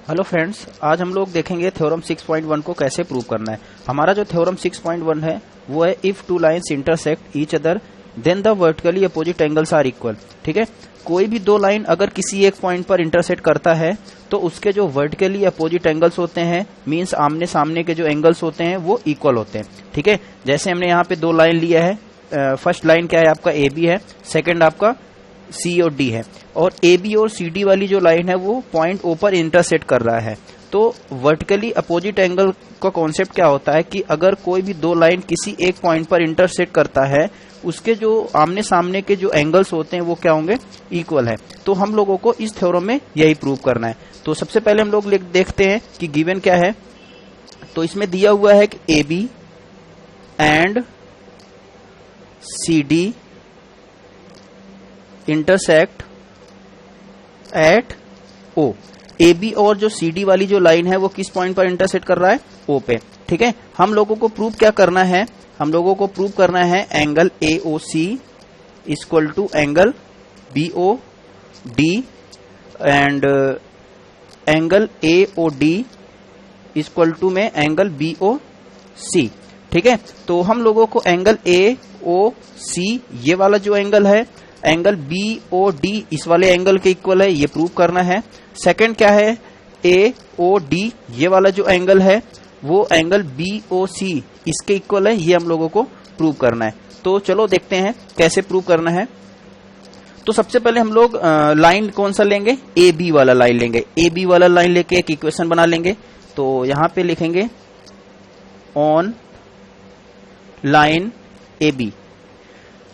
Hello friends, आज हम लोग देखेंगे थ्योरम 6.1 को कैसे प्रूव करना है। हमारा जो थ्योरम 6.1 है वो है if two lines intersect each other then the vertically opposite angles are equal. ठीक है, कोई भी दो लाइन अगर किसी एक पॉइंट पर इंटरसेक्ट करता है तो उसके जो वर्टिकली अपोजिट एंगल्स होते हैं, मींस आमने सामने के जो एंगल्स होते हैं वो इक्वल होते हैं। ठीक है, जैसे हमने यहाँ पे दो लाइन लिया है। फर्स्ट लाइन क्या है आपका ए बी है, सेकेंड आपका सी और डी है, और ए बी और सी डी वाली जो लाइन है वो पॉइंट ओ पर इंटरसेक्ट कर रहा है। तो वर्टिकली अपोजिट एंगल का कॉन्सेप्ट क्या होता है कि अगर कोई भी दो लाइन किसी एक पॉइंट पर इंटरसेक्ट करता है, उसके जो आमने सामने के जो एंगल्स होते हैं वो क्या होंगे, इक्वल है। तो हम लोगों को इस थ्योरम में यही प्रूव करना है। तो सबसे पहले हम लोग देखते हैं कि गिवन क्या है। तो इसमें दिया हुआ है कि A B and C D intersect at O. A B और जो सी डी वाली जो लाइन है वो किस पॉइंट पर इंटरसेक्ट कर रहा है, ओ पे। ठीक है, हम लोगों को प्रूव क्या करना है, हम लोगों को प्रूव करना है angle A O C equal to angle B O D and angle A O D equal to में एंगल बी ओ सी। ठीक है, तो हम लोगों को एंगल ए ओ सी ये वाला जो एंगल है, एंगल बी ओ डी इस वाले एंगल के इक्वल है, ये प्रूव करना है। सेकंड क्या है, ए ओ डी ये वाला जो एंगल है वो एंगल बी ओ सी इसके इक्वल है, ये हम लोगों को प्रूव करना है। तो चलो देखते हैं कैसे प्रूव करना है। तो सबसे पहले हम लोग लाइन कौन सा लेंगे, ए बी वाला लाइन लेंगे। ए बी वाला लाइन लेके एक इक्वेशन बना लेंगे। तो यहां पे लिखेंगे ऑन लाइन ए बी।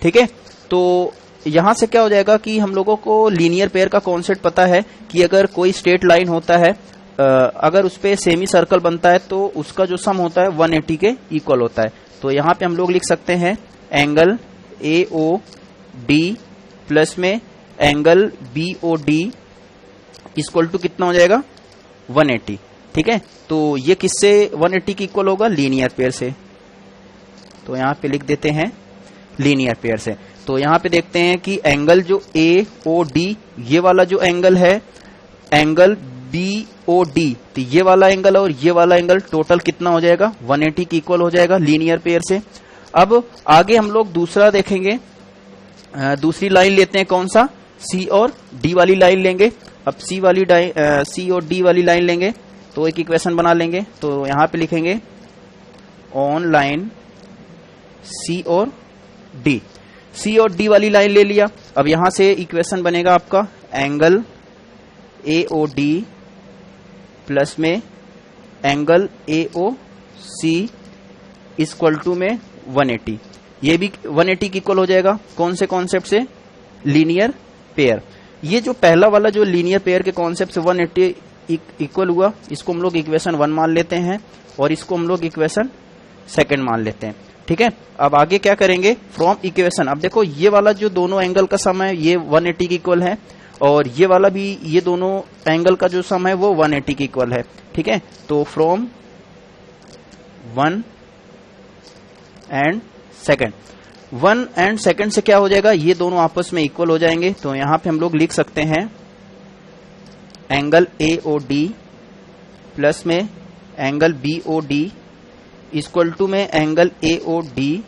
ठीक है, तो यहां से क्या हो जाएगा कि हम लोगों को लीनियर पेयर का कॉन्सेप्ट पता है कि अगर कोई स्ट्रेट लाइन होता है, अगर उस पे सेमी सर्कल बनता है तो उसका जो सम होता है 180 के इक्वल होता है। तो यहां पे हम लोग लिख सकते हैं angle A O D plus में angle B O D equal to कितना हो जाएगा, 180। ठीक है, तो ये किससे 180 की इक्वल होगा, लीनियर पेयर से। तो यहां पे लिख देते हैं लीनियर पेयर से। तो यहां पे देखते हैं कि एंगल जो ए ओ डी ये वाला जो एंगल है, एंगल बी ओ डी, तो ये वाला एंगल और ये वाला एंगल टोटल कितना हो जाएगा, 180 की इक्वल हो जाएगा लीनियर पेयर से। अब आगे हम लोग दूसरा देखेंगे, दूसरी लाइन लेते हैं, कौन सा, सी और डी वाली लाइन लेंगे। अब सी और डी वाली लाइन लेंगे तो एक इक्वेशन बना लेंगे। तो यहां पे लिखेंगे ऑन लाइन सी और डी। सी और डी वाली लाइन ले लिया। अब यहां से इक्वेशन बनेगा आपका angle A O D plus में angle A O C equal to में 180। ये भी 180 की इक्वल हो जाएगा, कौन से कॉन्सेप्ट से, लीनियर पेयर। ये जो पहला वाला जो लीनियर पेयर के कॉन्सेप्ट से 180 इक्वल हुआ, इसको हम लोग इक्वेशन 1 मान लेते हैं और इसको हम लोग इक्वेशन 2 मान लेते हैं। ठीक है, अब आगे क्या करेंगे, फ्रॉम इक्वेशन। अब देखो ये वाला जो दोनों एंगल का सम है ये 180 की इक्वल है, और ये वाला भी, ये दोनों एंगल का जो सम है वो 180 की इक्वल है। ठीक है, तो फ्रॉम 1 एंड 2 से क्या हो जाएगा, ये दोनों आपस में इक्वल हो जाएंगे। तो यहां पे हम लोग लिख सकते हैं angle A O D plus में angle B O D equal to में angle A O D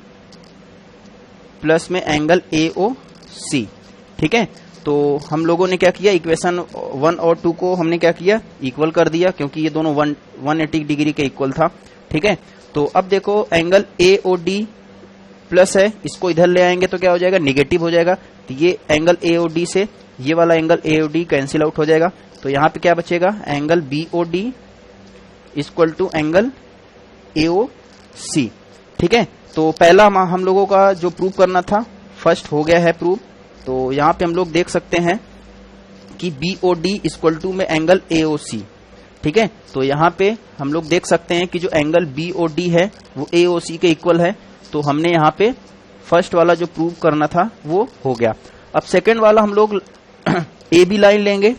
plus में एंगल ए ओ सी। ठीक है, तो हम लोगों ने क्या किया, इक्वेशन 1 और 2 को हमने क्या किया, इक्वल कर दिया, क्योंकि ये दोनों 180 डिग्री के इक्वल था। ठीक है, तो अब देखो angle A O D plus है, इसको इधर ले आएंगे तो क्या हो जाएगा, निगेटिव हो जाएगा। तो ये एंगल ए ओ डी से ये वाला angle A O D cancel out हो जाएगा। तो यहाँ पे क्या बचेगा, angle B O D equal to angle A O C. ठीक है, तो पहला हम लोगों का जो प्रूव करना था फर्स्ट हो गया है प्रूव। तो यहाँ पे हम लोग देख सकते हैं कि B O D equal to में एंगल ए ओ सी। ठीक है, तो यहाँ पे हम लोग देख सकते हैं कि जो एंगल बी ओ डी है वो ए ओ सी के इक्वल है। तो हमने यहाँ पे फर्स्ट वाला जो प्रूव करना था वो हो गया। अब सेकेंड वाला हम लोग ए बी लाइन लेंगे।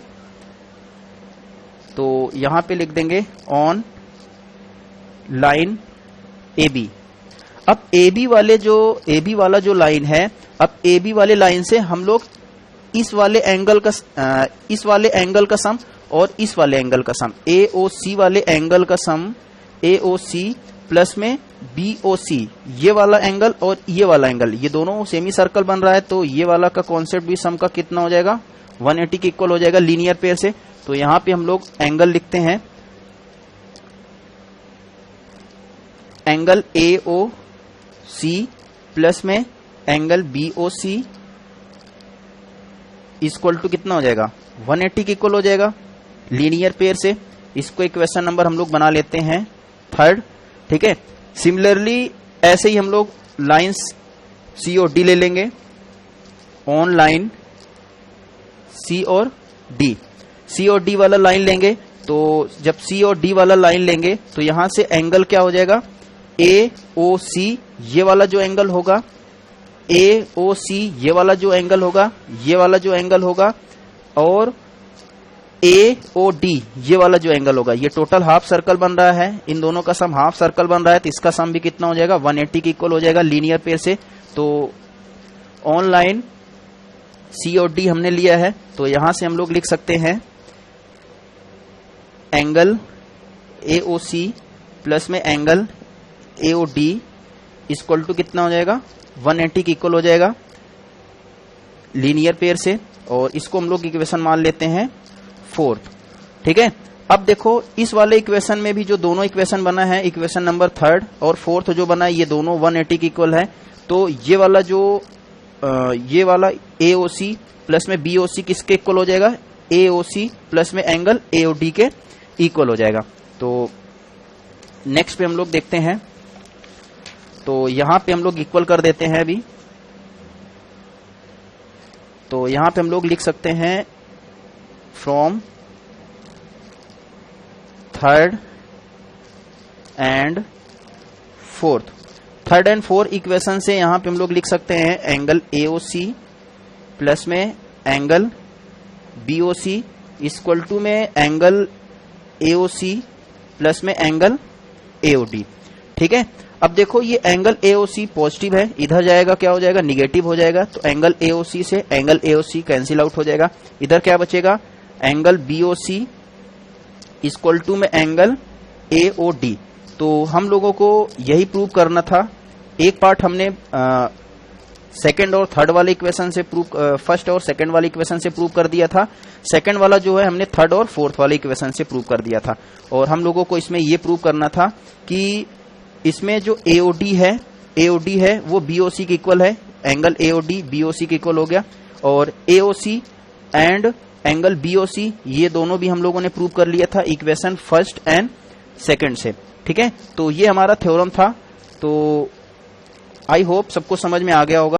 तो यहां पे लिख देंगे ऑन लाइन ए बी। अब ए बी वाला जो लाइन है, अब ए बी वाले लाइन से हम लोग इस वाले एंगल का सम और इस वाले एंगल का सम, AOC वाले एंगल का सम, AOC प्लस में BOC, ये वाला एंगल और ये वाला एंगल, ये दोनों सेमी सर्कल बन रहा है, तो ये वाला का कॉन्सेप्ट भी सम का कितना हो जाएगा, 180 के इक्वल हो जाएगा लीनियर पेयर से। तो यहां पे हम लोग एंगल लिखते हैं, एंगल AOC प्लस में एंगल BOC इक्वल टू कितना हो जाएगा, 180 के इक्वल हो जाएगा लीनियर पेयर से। इसको इक्वेशन नंबर हम लोग बना लेते हैं 3rd, ठीक है। सिमिलरली ऐसे ही हम लोग लाइंस C और D ले लेंगे, ऑन लाइन C और D, C और D वाला लाइन लेंगे। तो जब C और D वाला लाइन लेंगे तो यहां से एंगल क्या हो जाएगा, AOC, ये वाला जो एंगल होगा, AOC ये वाला जो एंगल होगा, ये वाला जो एंगल होगा, और AOD ये वाला जो एंगल होगा, ये टोटल हाफ सर्कल बन रहा है, इन दोनों का सम हाफ सर्कल बन रहा है, तो इसका सम भी कितना हो जाएगा, 180 के इक्वल हो जाएगा लीनियर पेयर से। तो ऑन लाइन C और D हमने लिया है, तो यहां से हम लोग लिख सकते हैं एंगल AOC प्लस में एंगल AOD इक्वल टू कितना हो जाएगा, 180 के इक्वल हो जाएगा लीनियर पेयर से। और इसको हम लोग इक्वेशन मान लेते हैं 4th, ठीक है। अब देखो इस वाले इक्वेशन में भी जो दोनों इक्वेशन बना है, इक्वेशन नंबर 3rd और 4th जो बना है, ये दोनों 180 के इक्वल है। तो ये वाला जो ये वाला AOC प्लस में BOC किसके इक्वल हो जाएगा, AOC प्लस में एंगल AOD के इक्वल हो जाएगा। तो नेक्स्ट पे हम लोग देखते हैं, तो यहां पे हम लोग इक्वल कर देते हैं अभी। तो यहां पे हम लोग लिख सकते हैं from 3rd and 4th, 3rd and 4th equation से यहां पे हम लोग लिख सकते हैं एंगल AOC प्लस में एंगल BOC इक्वल टू में एंगल AOC प्लस में एंगल AOD, ठीक है। अब देखो ये एंगल AOC पॉजिटिव है, इधर जाएगा क्या हो जाएगा, निगेटिव हो जाएगा। तो एंगल AOC से एंगल AOC कैंसिल आउट हो जाएगा, इधर क्या बचेगा, एंगल BOC इक्वल टू में एंगल AOD। तो हम लोगों को यही प्रूव करना था। एक पार्ट हमने सेकंड और थर्ड वाले इक्वेशन से प्रूव, फर्स्ट और सेकंड वाले इक्वेशन से प्रूव कर दिया था। सेकंड वाला जो है हमने थर्ड और फोर्थ वाले इक्वेशन से प्रूव कर दिया था। और हम लोगों को इसमें ये प्रूव करना था कि इसमें जो AOD है वो BOC के इक्वल है, एंगल AOD BOC के इक्वल हो गया। और AOC एंड एंगल BOC ये दोनों भी हम लोगों ने प्रूव कर लिया था इक्वेशन फर्स्ट एंड सेकंड से, ठीक है। तो ये हमारा थ्योरम था। तो आई होप सबको समझ में आ गया होगा।